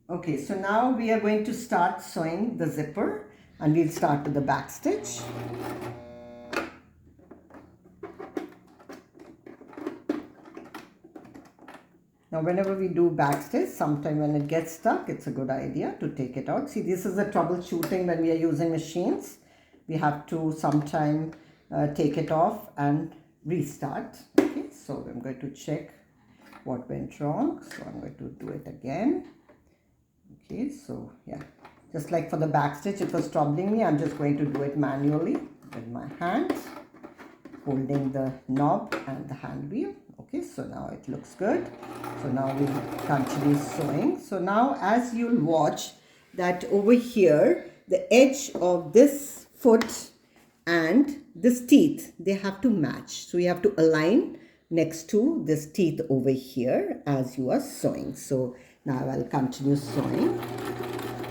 Okay, so now we are going to start sewing the zipper, and we'll start with the back stitch. Now whenever we do back stitch, sometime when it gets stuck, it's a good idea to take it out. See, this is the troubleshooting when we are using machines. We have to sometime take it off and restart. Okay, so I'm going to check what went wrong. So I'm going to do it again. Okay, so yeah, just like for the back stitch, it was troubling me. I'm just going to do it manually with my hands, holding the knob and the hand wheel. Okay, so now it looks good. So now we continue sewing. So now as you'll watch that over here, the edge of this foot and this teeth, they have to match. So you have to align next to this teeth over here as you are sewing. So now I'll continue sewing.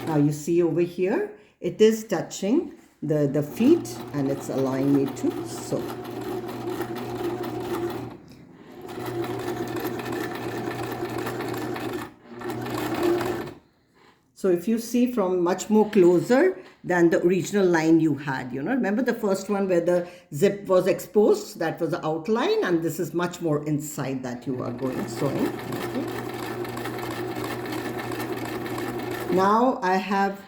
Now you see over here, it is touching the feet and it's allowing me to sew. So if you see from much more closer than the original line you had, remember the first one where the zip was exposed, that was the outline, and this is much more inside that you are going sewing. Okay. Now I have,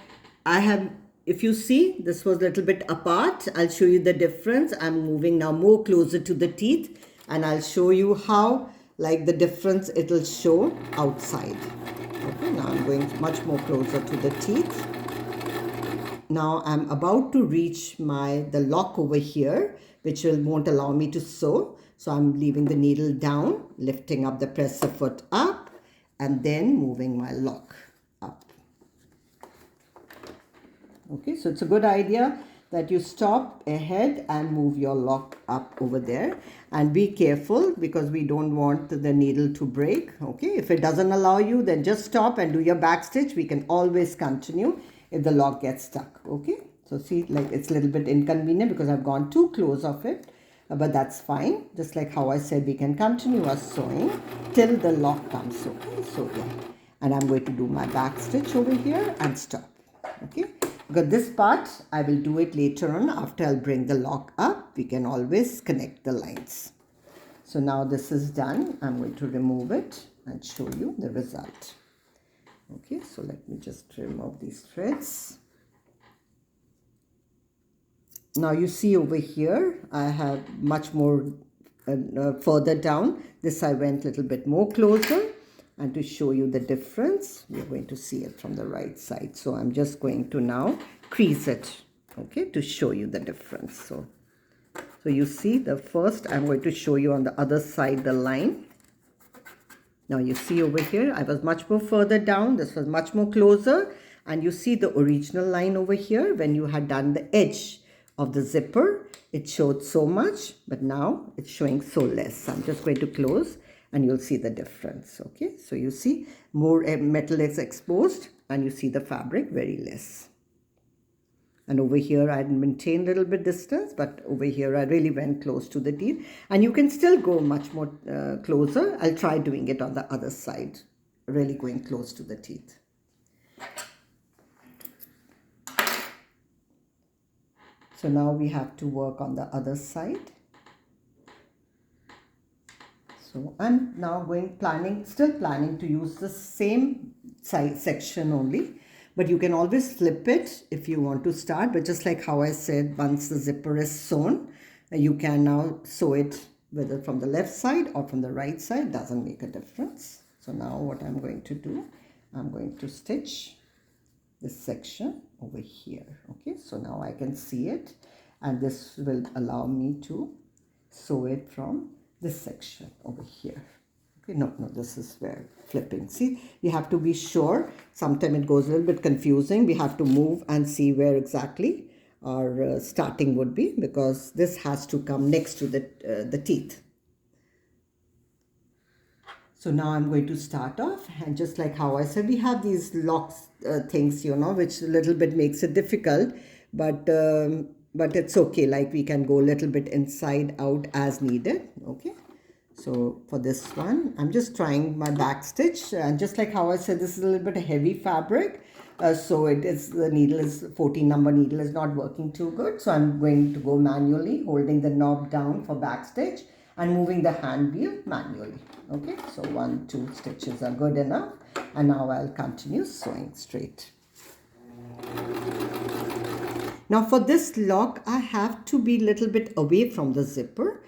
if you see, this was a little bit apart. I'll show you the difference. I'm moving now more closer to the teeth, and I'll show you how, like the difference it'll show outside. Okay, now I'm going much more closer to the teeth. Now I'm about to reach the lock over here, which won't allow me to sew. So I'm leaving the needle down, lifting up the presser foot up, and then moving my lock up. Okay, so it's a good idea that you stop ahead and move your lock up over there, and be careful because we don't want the needle to break. Okay, if it doesn't allow you, then just stop and do your back stitch. We can always continue if the lock gets stuck. Okay, so see, like it's a little bit inconvenient because I've gone too close of it, but that's fine. Just like how I said, we can continue our sewing till the lock comes. Okay, so yeah, and I'm going to do my back stitch over here and stop. Okay, because this part I will do it later on after I'll bring the lock up. We can always connect the lines. So now this is done. I'm going to remove it and show you the result. Okay, so let me just remove these threads. Now you see over here I have much more further down. This I went a little bit more closer. And to show you the difference, we're going to see it from the right side. So I'm just going to now crease it, okay, to show you the difference. So you see the first, I'm going to show you on the other side the line. Now you see over here, I was much more further down. This was much more closer. And you see the original line over here when you had done the edge of the zipper. It showed so much, but now it's showing so less. So I'm just going to close, and you'll see the difference. Okay, so you see more metal is exposed and you see the fabric very less. And over here I maintained a little bit distance, but over here I really went close to the teeth, and you can still go much more closer. I'll try doing it on the other side, really going close to the teeth. So now we have to work on the other side. So I'm now still planning to use the same side section only, but you can always flip it if you want to start. But just like how I said, once the zipper is sewn, you can now sew it whether from the left side or from the right side, doesn't make a difference. So now what I'm going to do, I'm going to stitch this section over here. Okay, so now I can see it, and this will allow me to sew it from this section over here. Okay, no, this is where flipping. See, you have to be sure. Sometimes it goes a little bit confusing. We have to move and see where exactly our starting would be, because this has to come next to the teeth. So now I'm going to start off, and just like how I said, we have these locks things, which a little bit makes it difficult, but it's okay. Like we can go a little bit inside out as needed. Okay, So for this one, I'm just trying my back stitch, and just like how I said, this is a little bit heavy fabric. So it is, the needle is 14 number needle is not working too good. So I'm going to go manually, holding the knob down for back stitch and moving the hand wheel manually. Okay, so 1, 2 stitches are good enough. And now I'll continue sewing straight. Now for this lock, I have to be a little bit away from the zipper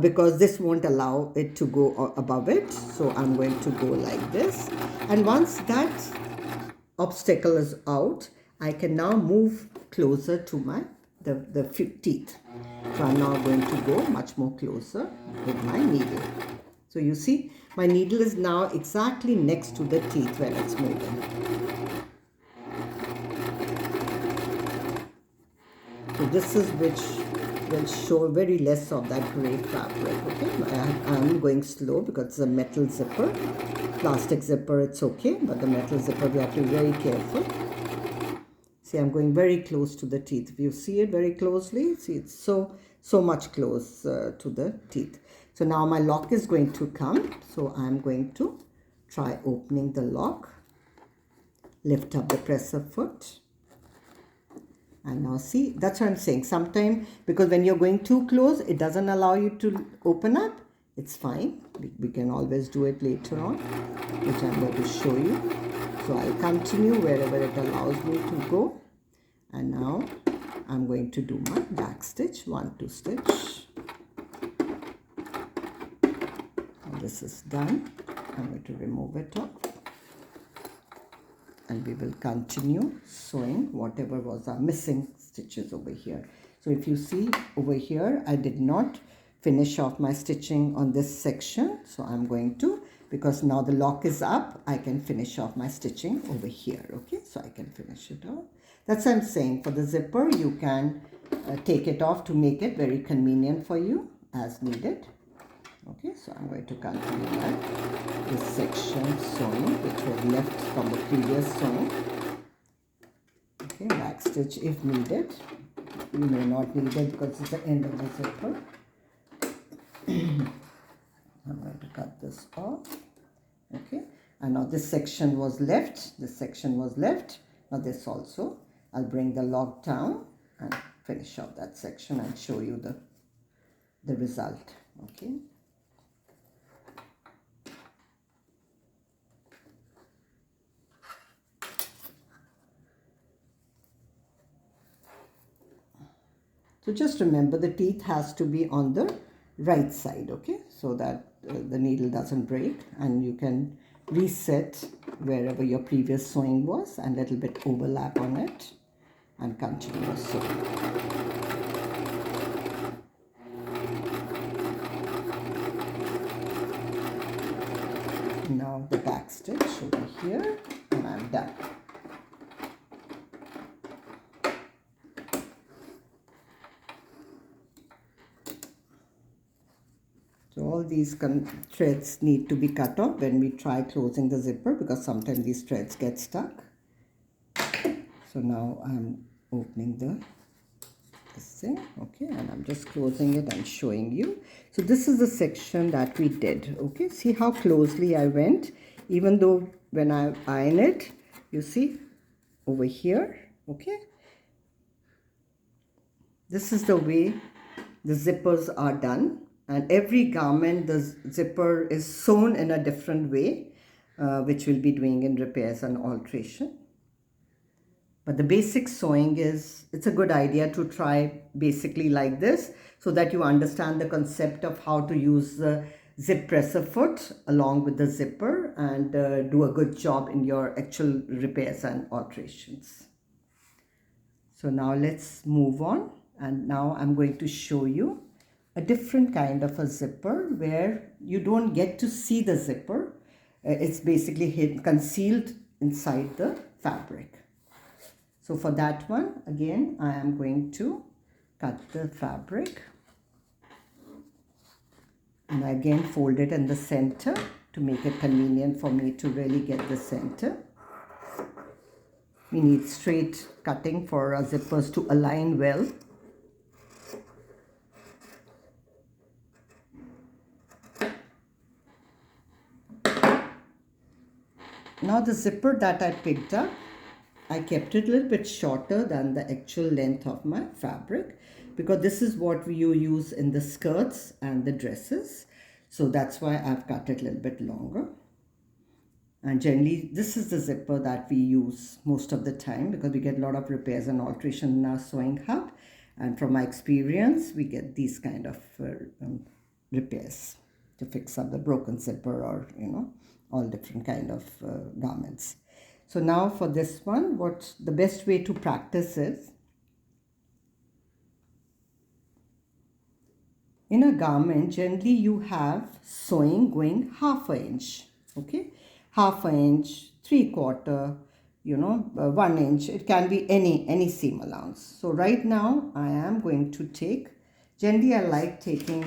because this won't allow it to go above it. So I'm going to go like this. And once that obstacle is out, I can now move closer to my the teeth. So I'm now going to go much more closer with my needle. So you see, my needle is now exactly next to the teeth when it's moving. So this is which will show very less of that gray fabric. Okay, I'm going slow because it's a metal zipper. Plastic zipper, it's okay, but the metal zipper, we have to be very careful. See, I'm going very close to the teeth. If you see it very closely, see, it's so much close to the teeth. So now my lock is going to come. So I'm going to try opening the lock. Lift up the presser foot. And now see, that's what I'm saying. Sometimes, because when you're going too close, it doesn't allow you to open up. It's fine. We can always do it later on, which I'm going to show you. So I'll continue wherever it allows me to go. And now I'm going to do my back stitch, 1, 2 stitch. And this is done. I'm going to remove it off. And we will continue sewing whatever was our missing stitches over here. So if you see over here, I did not finish off my stitching on this section. So I'm going to, because now the lock is up, I can finish off my stitching over here. Okay, so I can finish it off. That's what I'm saying. For the zipper, you can take it off to make it very convenient for you as needed. Okay, so I'm going to continue this section sewing which was left from the previous sewing. Okay, back stitch if needed. You may not need it because it's the end of the zipper. I'm going to cut this off. Okay, and now this section was left. This section was left. Now this also. I'll bring the lock down and finish off that section and show you the result. Okay. So just remember, the teeth has to be on the right side, okay, so that the needle doesn't break, and you can reset wherever your previous sewing was and a little bit overlap on it and continue sewing. Now the back stitch over here, and I'm done. So all these threads need to be cut off when we try closing the zipper, because sometimes these threads get stuck. So now I'm opening this thing, okay, and I'm just closing it and showing you. So this is the section that we did, okay. See how closely I went, even though when I iron it, you see over here, okay. This is the way the zippers are done. And every garment, the zipper is sewn in a different way, which we'll be doing in repairs and alteration. But the basic sewing is, it's a good idea to try basically like this, so that you understand the concept of how to use the zip presser foot along with the zipper and do a good job in your actual repairs and alterations. So now let's move on. And now I'm going to show you a different kind of a zipper where you don't get to see the zipper. It's basically concealed inside the fabric. So for that one, again, I am going to cut the fabric and again fold it in the center to make it convenient for me to really get the center. We need straight cutting for our zippers to align well. Now the zipper that I picked up, I kept it a little bit shorter than the actual length of my fabric, because this is what you use in the skirts and the dresses. So that's why I've cut it a little bit longer. And generally, this is the zipper that we use most of the time, because we get a lot of repairs and alteration in our sewing hub. And from my experience, we get these kind of repairs to fix up the broken zipper, or, all different kind of garments. So now for this one, what the best way to practice is, in a garment, generally you have sewing going half an inch, okay? Half an inch, 3/4, 1 inch. It can be any seam allowance. So right now I am going to take, generally I like taking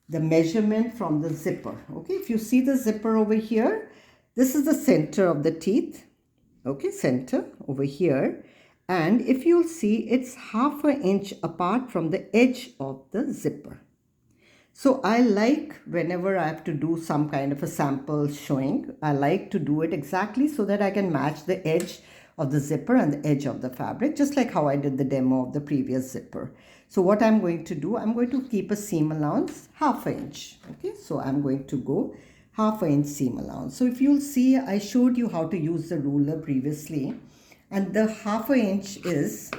the measurement from the zipper, okay? If you see the zipper over here, this is the center of the teeth, okay? Center over here. And if you'll see, it's half an inch apart from the edge of the zipper. So I like, whenever I have to do some kind of a sample showing, I like to do it exactly so that I can match the edge of the zipper and the edge of the fabric, just like how I did the demo of the previous zipper. So what I'm going to do, I'm going to keep a seam allowance half an inch. Okay, so I'm going to go half an inch seam allowance. So if you'll see, I showed you how to use the ruler previously, and the half an inch is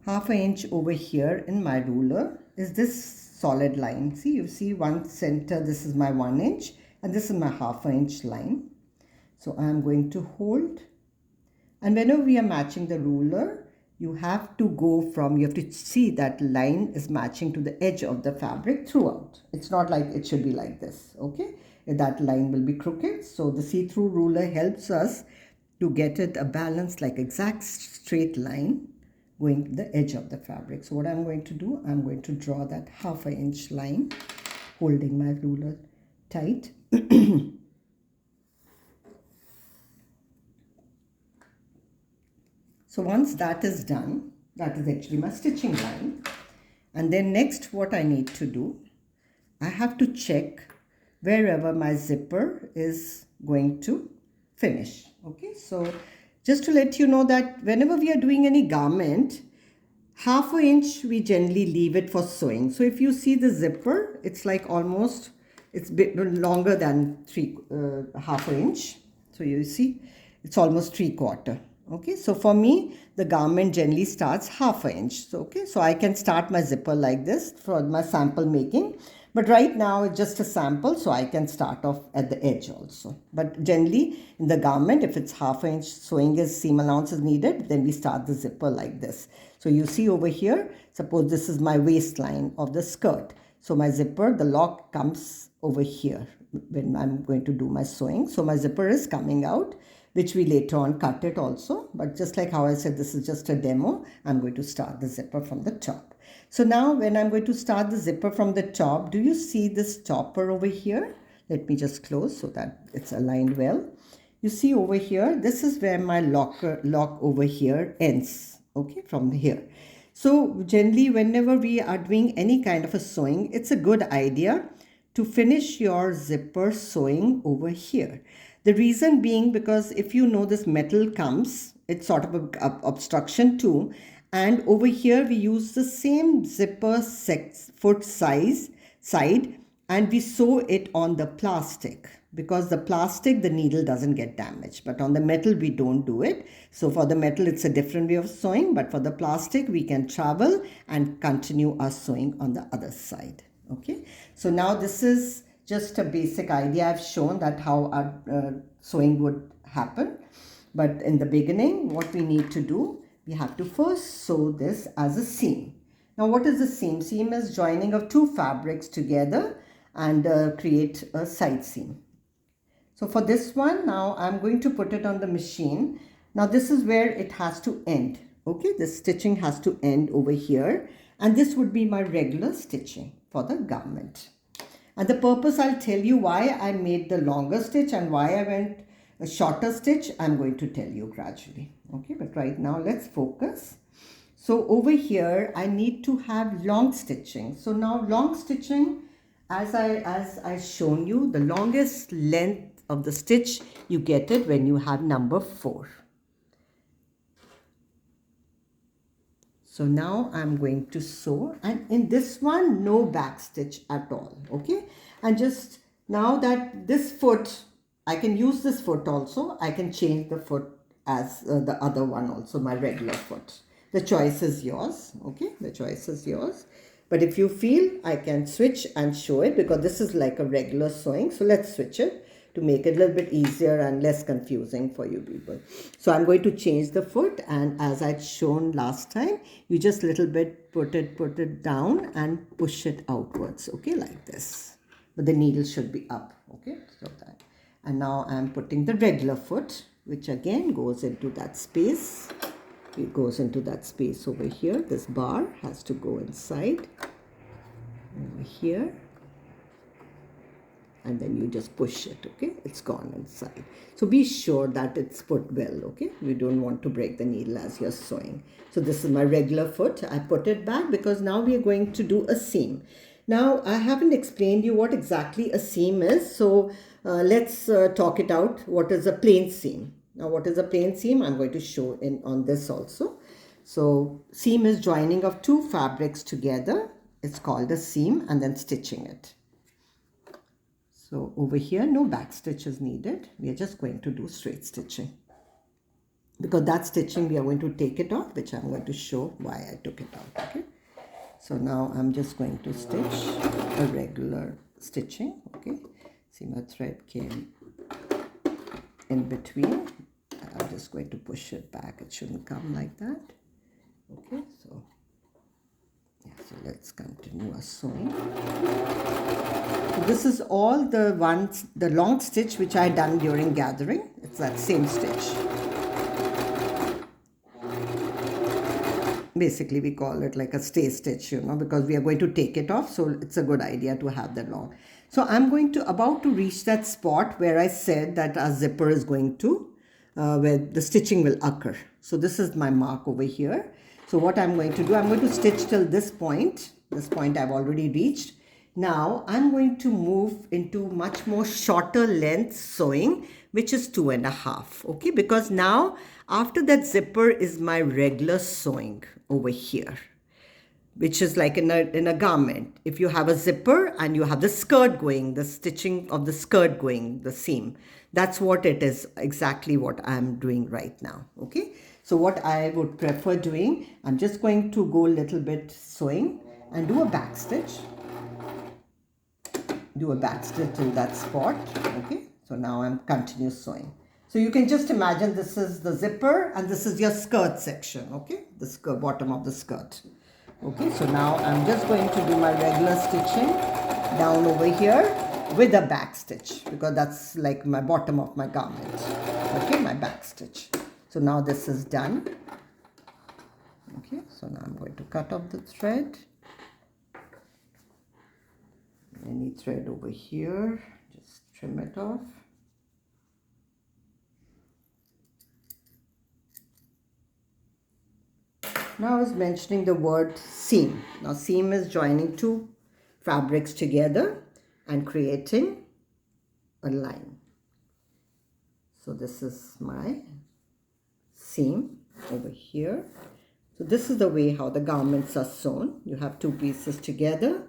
half an inch over here in my ruler is this solid line. See, you see one center, this is my 1 inch, and this is my half an inch line. So I'm going to hold, and whenever we are matching the ruler, you have to see that line is matching to the edge of the fabric throughout. It's not like it should be like this, okay? That line will be crooked. So the see-through ruler helps us to get it a balanced, like exact straight line going the edge of the fabric. So what I'm going to do, I'm going to draw that half an inch line, holding my ruler tight. So once that is done, that is actually my stitching line. And then next, what I need to do, I have to check wherever my zipper is going to finish. Okay, so just to let you know that whenever we are doing any garment, half an inch we generally leave it for sewing. So if you see the zipper, it's like almost, it's a bit longer than half an inch. So you see, it's almost 3/4. Okay, so for me, the garment generally starts half an inch. So, okay, so I can start my zipper like this for my sample making. But right now it's just a sample, so I can start off at the edge also. But generally in the garment, if it's half an inch sewing seam allowance is needed, then we start the zipper like this. So you see over here, suppose this is my waistline of the skirt. So my zipper, the lock comes over here when I'm going to do my sewing. So my zipper is coming out, which we later on cut it also. But just like how I said, this is just a demo, I'm going to start the zipper from the top. So now when I'm going to start the zipper from the top, do you see this topper over here? Let me just close so that it's aligned well. You see over here, this is where my lock over here ends, okay, from here. So generally, whenever we are doing any kind of a sewing, it's a good idea to finish your zipper sewing over here. The reason being, because if you know this metal comes, it's sort of an obstruction too. And over here, we use the same zipper foot side, and we sew it on the plastic, because the plastic, the needle doesn't get damaged. But on the metal, we don't do it. So for the metal, it's a different way of sewing. But for the plastic, we can travel and continue our sewing on the other side. Okay. So now this is just a basic idea. I've shown that how our sewing would happen. But in the beginning, what we need to do, we have to first sew this as a seam. Now, what is a seam? Seam is joining of two fabrics together and create a side seam. So for this one, now I'm going to put it on the machine. Now this is where it has to end. Okay, the stitching has to end over here. And this would be my regular stitching for the garment. And the purpose, I'll tell you why I made the longer stitch and why I went a shorter stitch, I'm going to tell you gradually. Okay, but right now let's focus. So over here, I need to have long stitching. So now long stitching, as I shown you, the longest length of the stitch, you get it when you have number 4. So now I'm going to sew, and in this one, no back stitch at all, okay? And just now that this foot, I can use this foot also. I can change the foot as the other one also, my regular foot. The choice is yours, okay? The choice is yours. But if you feel, I can switch and show it because this is like a regular sewing. So let's switch it to make it a little bit easier and less confusing for you people. So I'm going to change the foot, and as I'd shown last time, you just little bit put it down and push it outwards, okay, like this. But the needle should be up, okay, so that. And now I'm putting the regular foot, which again goes into that space. It goes into that space over here. This bar has to go inside over here. And then you just push it, okay? It's gone inside. So be sure that it's put well, okay? You don't want to break the needle as you're sewing. So this is my regular foot. I put it back because now we are going to do a seam. Now, I haven't explained you what exactly a seam is. So let's talk it out. What is a plain seam? Now, what is a plain seam? I'm going to show on this also. So seam is joining of 2 fabrics together. It's called a seam, and then stitching it. So over here, no back stitch is needed. We are just going to do straight stitching. Because that stitching, we are going to take it off, which I'm going to show why I took it out, okay? So now I'm just going to stitch a regular stitching, okay? See, my thread came in between. I'm just going to push it back. It shouldn't come like that. Okay, so yeah, so let's continue our sewing. So this is all the long stitch which I done during gathering. It's that same stitch. Basically, we call it like a stay stitch, you know, because we are going to take it off. So it's a good idea to have that long. So I'm about to reach that spot where I said that our zipper is going to, where the stitching will occur. So this is my mark over here. So what I'm going to do, I'm going to stitch till this point. This point I've already reached. Now I'm going to move into much more shorter length sewing, which is 2.5. Okay, because now after that zipper is my regular sewing over here, which is like in a garment. If you have a zipper and you have the skirt going, the stitching of the skirt going, the seam, that's what it is, exactly what I'm doing right now. Okay, so what I would prefer doing, I'm just going to go a little bit sewing and do a back stitch. Do a back stitch till that spot. Okay, so now I'm continuous sewing. So you can just imagine this is the zipper and this is your skirt section. Okay, the skirt, bottom of the skirt. Okay, so now I'm just going to do my regular stitching down over here with a back stitch, because that's like my bottom of my garment. Okay, my back stitch. So now this is done. Okay, so now I'm going to cut off the thread. Any thread over here, just trim it off. Now I was mentioning the word seam. Now seam is joining 2 fabrics together and creating a line. So this is my seam over here. So this is the way how the garments are sewn. You have 2 pieces together,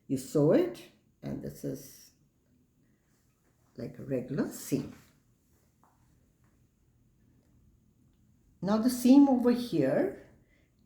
you sew it, and this is like a regular seam. Now the seam over here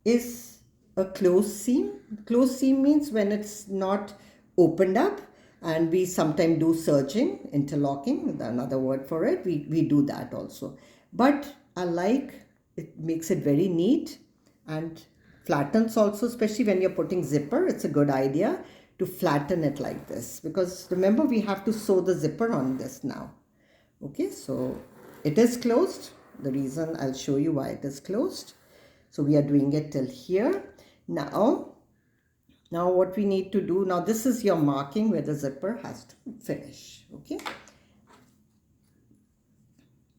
is a closed seam. Closed seam means when it's not opened up, and we sometimes do serging, interlocking, another word for it. We do that also. But I like, it makes it very neat and flattens also, especially when you're putting zipper. It's a good idea to flatten it like this, because remember we have to sew the zipper on this now. Okay, so it is closed. The reason, I'll show you why it is closed. So we are doing it till here. Now what we need to do, now this is your marking where the zipper has to finish. Okay.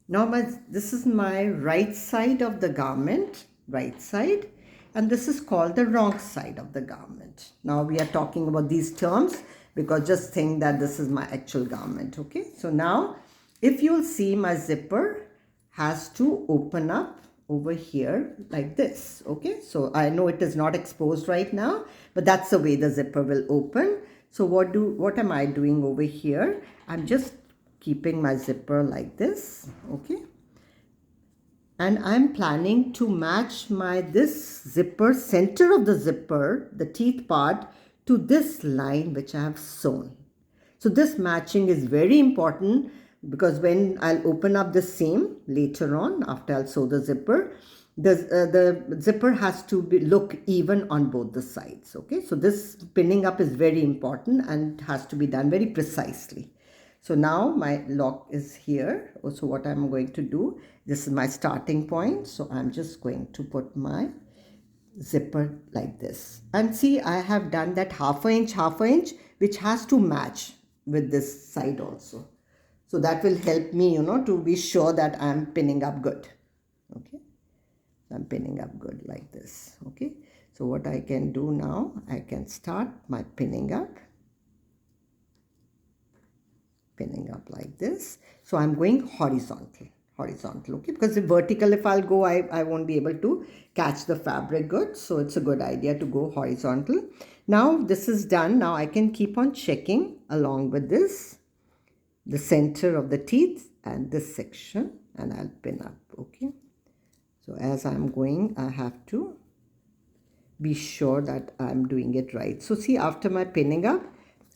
Now this is my right side of the garment, right side, and this is called the wrong side of the garment. Now we are talking about these terms because just think that this is my actual garment. Okay. So now if you'll see, my zipper has to open up over here like this. Okay, so I know it is not exposed right now, but that's the way the zipper will open. So what am I doing over here? I'm just keeping my zipper like this. Okay, and I'm planning to match this zipper, center of the zipper, the teeth part, to this line which I have sewn. So this matching is very important, because when I'll open up the seam later on, after I'll sew the zipper, the zipper has to look even on both the sides. Okay, so this pinning up is very important and has to be done very precisely. So now my lock is here. So what I'm going to do, this is my starting point. So I'm just going to put my zipper like this. And see, I have done that half an inch, which has to match with this side also. So that will help me, to be sure that I'm pinning up good. Okay. So I'm pinning up good like this. Okay. So what I can do now, I can start my pinning up like this. So I'm going horizontal, okay, because the vertical, if I'll go, I won't be able to catch the fabric good. So it's a good idea to go horizontal. Now this is done. Now I can keep on checking along with this, the center of the teeth and this section, and I'll pin up. Okay, so as I'm going, I have to be sure that I'm doing it right. So see, after my pinning up,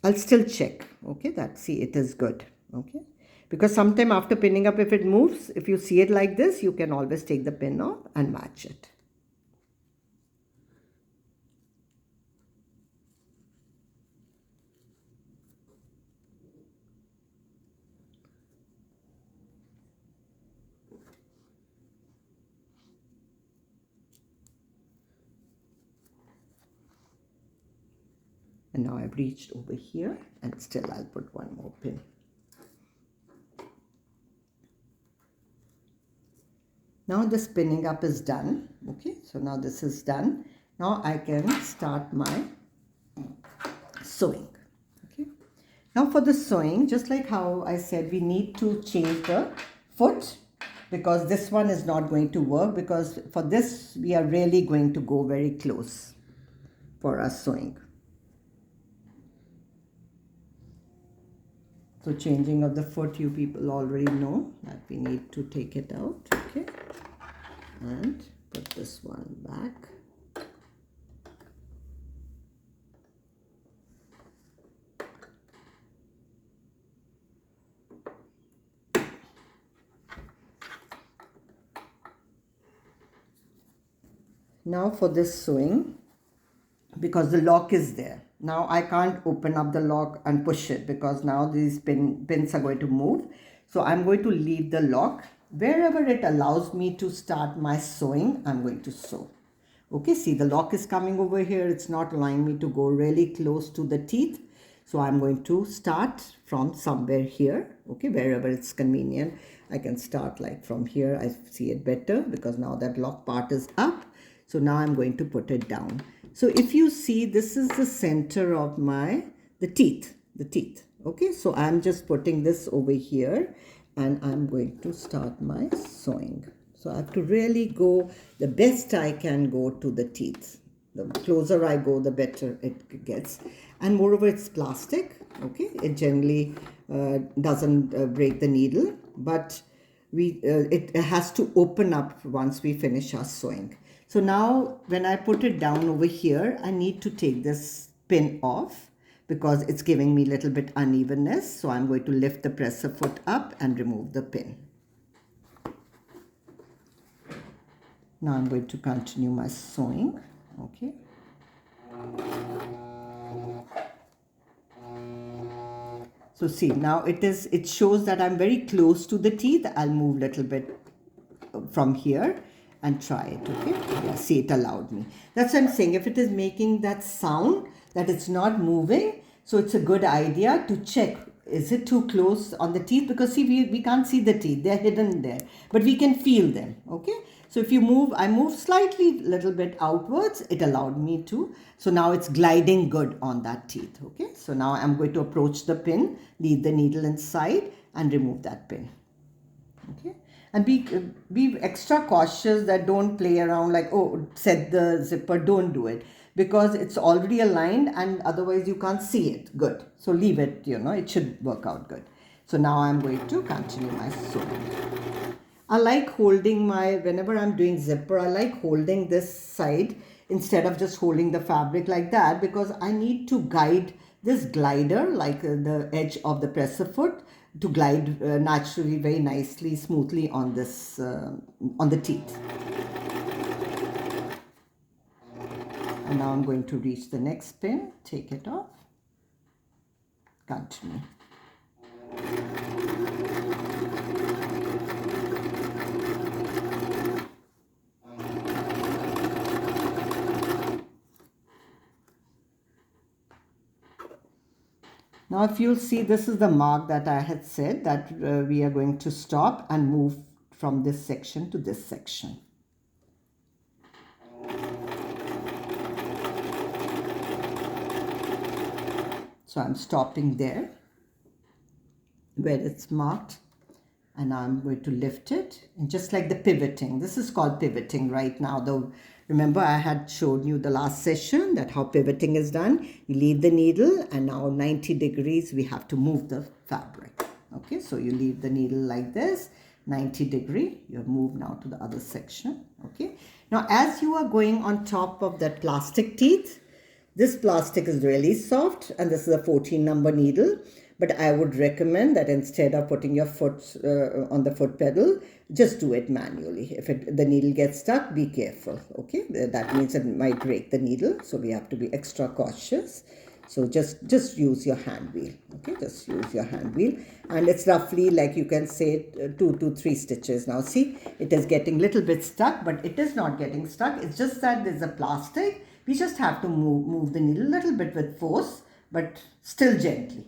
I'll still check. Okay, see, it is good. Okay, because sometime after pinning up, if it moves, if you see it like this, you can always take the pin off and match it. And now I've reached over here, and still I'll put one more pin. Now this pinning up is done. Okay, so now this is done. Now I can start my sewing. Okay, now for the sewing, just like how I said, we need to change the foot, because this one is not going to work, because for this we are really going to go very close for our sewing. So changing of the foot, you people already know that we need to take it out. Okay, and put this one back. Now for this sewing, because the lock is there, now I can't open up the lock and push it, because now these pins are going to move. So I'm going to leave the lock. Wherever it allows me to start my sewing, I'm going to sew. Okay, see, the lock is coming over here. It's not allowing me to go really close to the teeth. So I'm going to start from somewhere here. Okay, wherever it's convenient. I can start like from here. I see it better, because now that lock part is up. So now I'm going to put it down. So if you see, this is the center of the teeth. Okay, so I'm just putting this over here, and I'm going to start my sewing. So I have to really go the best I can go to the teeth. The closer I go, the better it gets. And moreover, it's plastic. Okay, it generally doesn't break the needle, but it has to open up once we finish our sewing. So now when I put it down over here, I need to take this pin off, because it's giving me a little bit unevenness. So I'm going to lift the presser foot up and remove the pin. Now I'm going to continue my sewing. Okay. So see, now it shows that I'm very close to the teeth. I'll move a little bit from here and try it. Okay, yeah, see, it allowed me. That's what I'm saying. If it is making that sound that it's not moving, so it's a good idea to check, is it too close on the teeth? Because see, we can't see the teeth, they're hidden there, but we can feel them. Okay, so if you move, I move slightly little bit outwards, it allowed me to. So now it's gliding good on that teeth. Okay, so now I'm going to approach the pin, leave the needle inside, and remove that pin. Okay, and be extra cautious that don't play around like, oh, set the zipper, don't do it, because it's already aligned and otherwise you can't see it good. So leave it, it should work out good. So now I'm going to continue my sewing. I like holding whenever I'm doing zipper, I like holding this side instead of just holding the fabric like that, because I need to guide this glider, like the edge of the presser foot, to glide naturally, very nicely, smoothly on this, on the teeth. And now I'm going to reach the next pin, take it off, continue. Now if you'll see, this is the mark that I had said that we are going to stop and move from this section to this section. So I'm stopping there where it's marked, and I'm going to lift it, and just like the pivoting, this is called pivoting right now. Though remember I had showed you the last session that how pivoting is done. You leave the needle and now 90 degrees we have to move the fabric. Okay, so you leave the needle like this, 90 degree, you move now to the other section. Okay, now as you are going on top of that plastic teeth, this plastic is really soft and this is a 14 number needle. But I would recommend that instead of putting your foot on the foot pedal, just do it manually. If the needle gets stuck, be careful. Okay, that means it might break the needle. So we have to be extra cautious. So just use your hand wheel. Okay, just use your hand wheel. And it's roughly like you can say 2 to 3 stitches. Now see, it is getting little bit stuck, but it is not getting stuck. It's just that there's a plastic. We just have to move the needle a little bit with force, but still gently.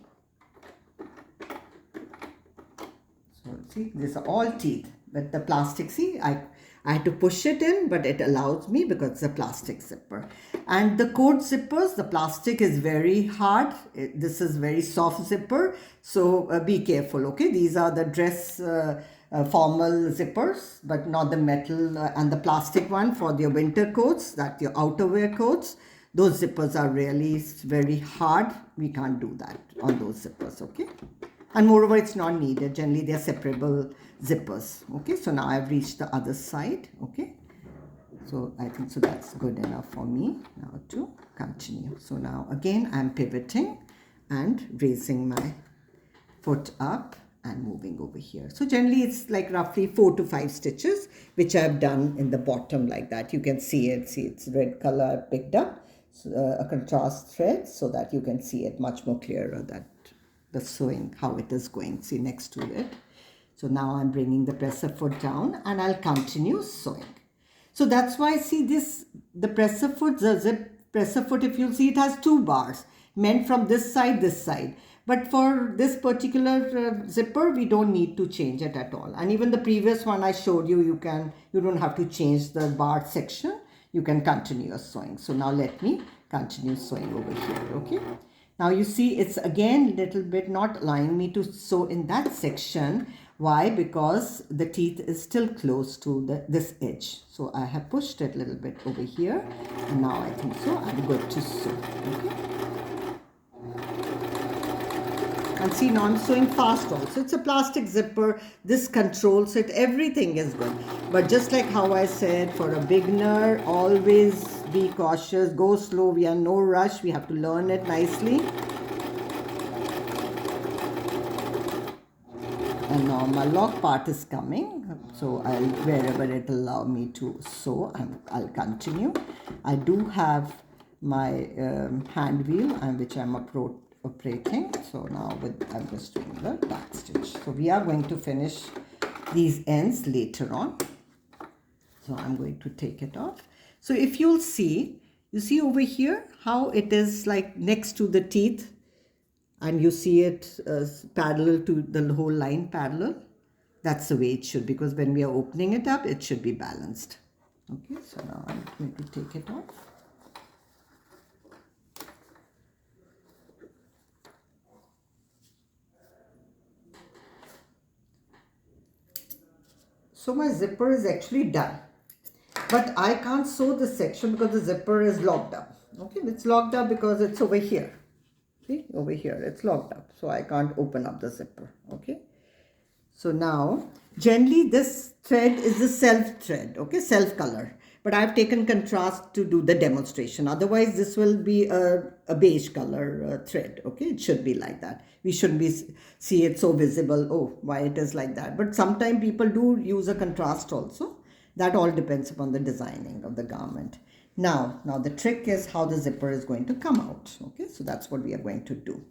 So see, these are all teeth, but the plastic, see, I had to push it in, but it allows me because it's a plastic zipper. And the coat zippers, the plastic is very hard. This is very soft zipper. So be careful, okay? These are the dress formal zippers, but not the metal and the plastic one for your winter coats, that your outerwear coats. Those zippers are really very hard. We can't do that on those zippers, okay? And moreover, it's not needed. Generally, they are separable zippers. Okay, so now I've reached the other side. Okay, so I think so that's good enough for me now to continue. So now again, I'm pivoting and raising my foot up and moving over here. So generally, it's like roughly 4 to 5 stitches, which I've done in the bottom like that. You can see it. See, it's red color I picked up, so, a contrast thread, so that you can see it much more clearer that the sewing, how it is going, see next to it. So now I'm bringing the presser foot down and I'll continue sewing. So that's why, see this, the presser foot, the zip presser foot, if you'll see, it has 2 bars meant from this side. But for this particular zipper, we don't need to change it at all. And even the previous one I showed you, you don't have to change the bar section. You can continue your sewing. So now let me continue sewing over here, okay? Now you see it's again little bit not allowing me to sew in that section. Why? Because the teeth is still close to this edge. So I have pushed it a little bit over here. And now I think so I'm good to sew. Okay. And see, now I'm sewing fast also. It's a plastic zipper. This controls it. Everything is good. But just like how I said, for a beginner, always be cautious. Go slow. We are no rush. We have to learn it nicely. And now my lock part is coming. So wherever it will allow me to sew, I'll continue. I do have my hand wheel, which I'm operating. So now I'm just doing the back stitch. So we are going to finish these ends later on. So I'm going to take it off. So if you'll see, you see over here how it is like next to the teeth, and you see it parallel to the whole line parallel. That's the way it should, because when we are opening it up, it should be balanced. Okay, so now I'm going to take it off. So my zipper is actually done. But I can't sew this section because the zipper is locked up. Okay, it's locked up because it's over here. See, over here, it's locked up. So I can't open up the zipper. Okay. So now, generally this thread is the self thread, okay, self color. But I've taken contrast to do the demonstration. Otherwise, this will be a beige color thread, okay. It should be like that. We shouldn't see it so visible, oh, why it is like that. But sometimes people do use a contrast also. That all depends upon the designing of the garment. Now the trick is how the zipper is going to come out, okay. So that's what we are going to do.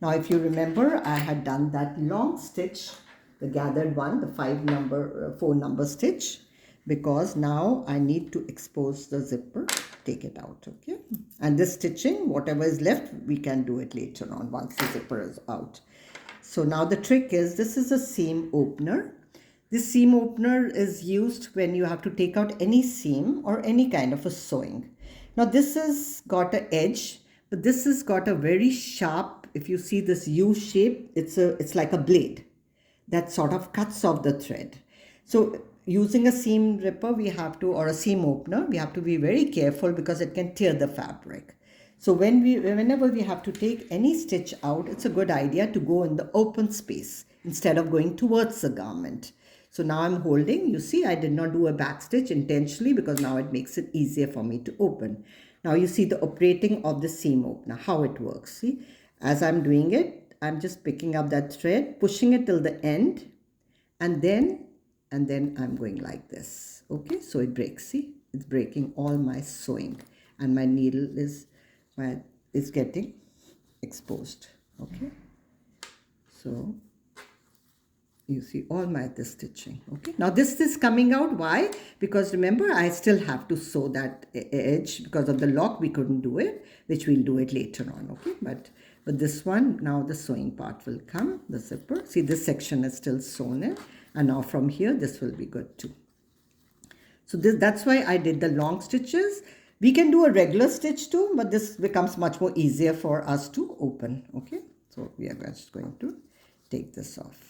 Now, if you remember, I had done that long stitch, the gathered one, the 4 number stitch, because now I need to expose the zipper, take it out, okay. And this stitching, whatever is left, we can do it later on once the zipper is out. So now the trick is, this is a seam opener. This seam opener is used when you have to take out any seam or any kind of a sewing. Now this has got an edge, but this has got a very sharp, if you see this U shape, it's like a blade that sort of cuts off the thread. So using a seam ripper, or a seam opener, we have to be very careful because it can tear the fabric. So whenever we have to take any stitch out, it's a good idea to go in the open space instead of going towards the garment. So now I'm holding, you see, I did not do a back stitch intentionally because now it makes it easier for me to open. Now you see the operating of the seam opener, how it works. See, as I'm doing it, I'm just picking up that thread, pushing it till the end, and then I'm going like this. Okay, so it breaks. See, it's breaking all my sewing, and my needle is getting exposed. Okay, so you see all this stitching. Okay, now this is coming out. Why? Because remember, I still have to sew that edge because of the lock. We couldn't do it, which we'll do it later on. Okay, but this one, now the sewing part will come, the zipper. See, this section is still sewn in, and now from here this will be good too. So that's why I did the long stitches. We can do a regular stitch too, but this becomes much more easier for us to open. Okay, so we are just going to take this off.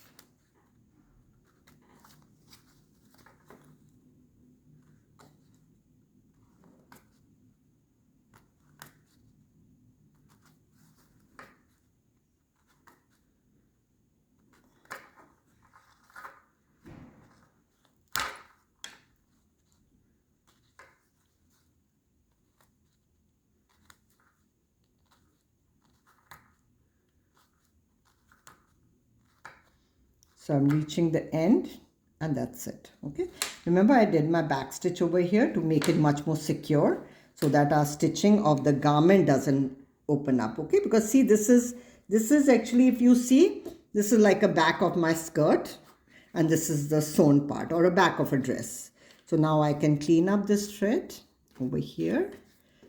So I'm reaching the end, and that's it. Okay, remember I did my back stitch over here to make it much more secure so that our stitching of the garment doesn't open up. Okay, because see, this is actually, if you see, this is like a back of my skirt, and this is the sewn part, or a back of a dress. So now I can clean up this thread over here.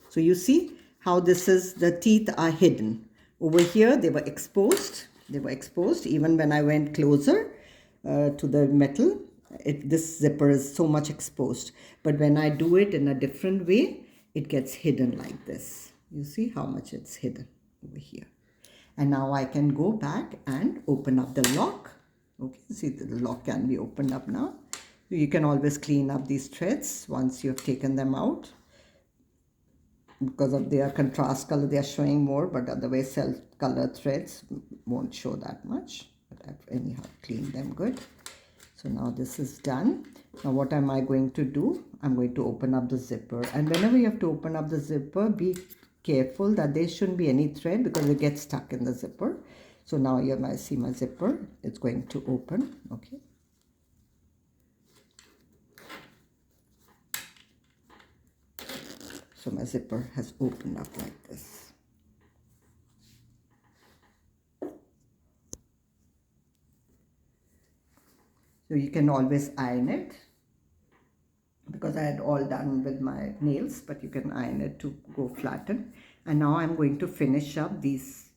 So you see how the teeth are hidden. Over here they were exposed. They were exposed even when I went closer to the metal. This zipper is so much exposed. But when I do it in a different way, it gets hidden like this. You see how much it's hidden over here. And now I can go back and open up the lock. Okay, see, the lock can be opened up now. You can always clean up these threads once you have taken them out. Because of their contrast color, they are showing more, but otherwise self color threads won't show that much. But I've anyhow cleaned them good. So now this is done. Now what am I going to do? I'm going to open up the zipper. And whenever you have to open up the zipper, be careful that there shouldn't be any thread because it gets stuck in the zipper. So now you might see my zipper. It's going to open. Okay. So my zipper has opened up like this. So you can always iron it because I had all done with my nails, but you can iron it to go flatten. And now I'm going to finish up these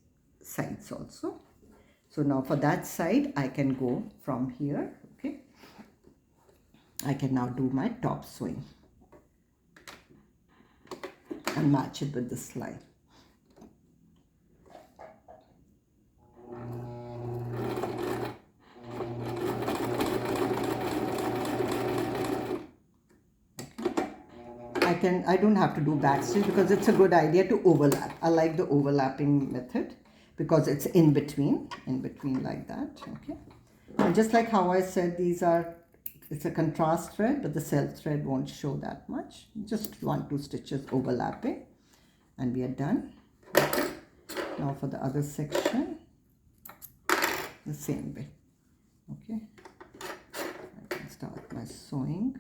sides also. So now for that side, I can go from here. Okay. I can now do my top sewing and match it with this line. I don't have to do backstitch because it's a good idea to overlap. I like the overlapping method because it's in between like that. Okay. And just like how I said, it's a contrast thread, but the self thread won't show that much. Just 1-2 stitches overlapping and we are done. Okay. Now for the other section, the same way. Okay. I can start my sewing.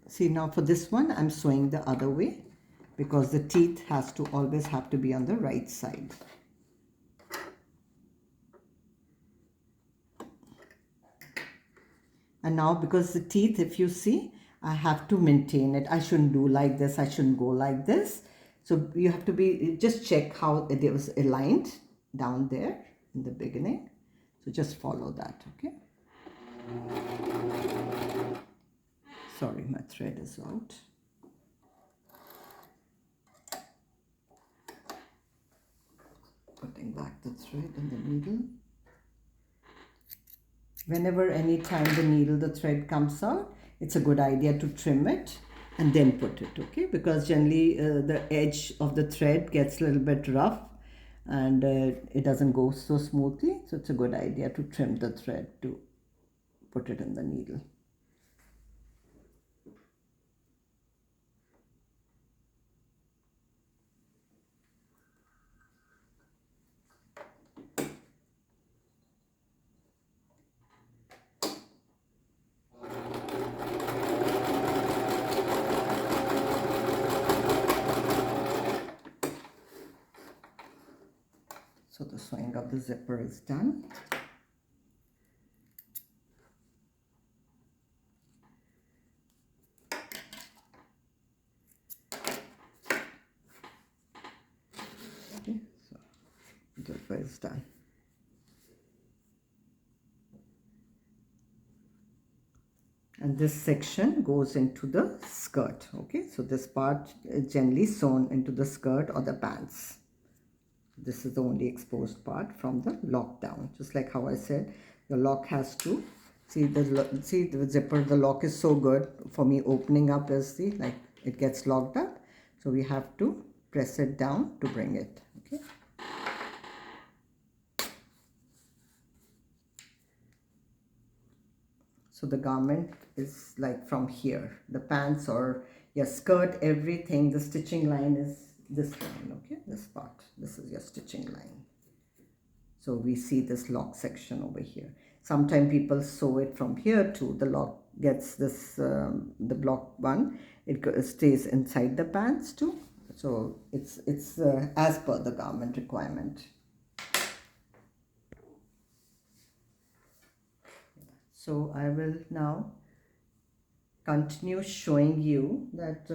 See, now for this one, I'm sewing the other way because the teeth always have to be on the right side. And now because the teeth, if you see, I have to maintain it. I shouldn't do like this. I shouldn't go like this. So you have to just check how it was aligned down there in the beginning. So just follow that, okay? Sorry, my thread is out. Putting back the thread and the needle. Whenever, anytime the thread comes out, it's a good idea to trim it and then put it, okay? Because generally the edge of the thread gets a little bit rough and it doesn't go so smoothly. So it's a good idea to trim the thread to put it in the needle. So the sewing of the zipper is done. Okay, so the zipper is done. And this section goes into the skirt, okay? So this part is generally sewn into the skirt or the pants. This is the only exposed part from the lockdown. Just like how I said, the lock has to see the zipper. The lock is so good for me. Opening up is like it gets locked up, so we have to press it down to bring it. Okay. So the garment is like from here. The pants or your skirt, everything. The stitching line is this line. Okay, this part. This is your stitching line. So we see this lock section over here. Sometimes people sew it from here too. The lock gets this, the block one, it stays inside the pants too. So it's as per the garment requirement. So I will now continue showing you that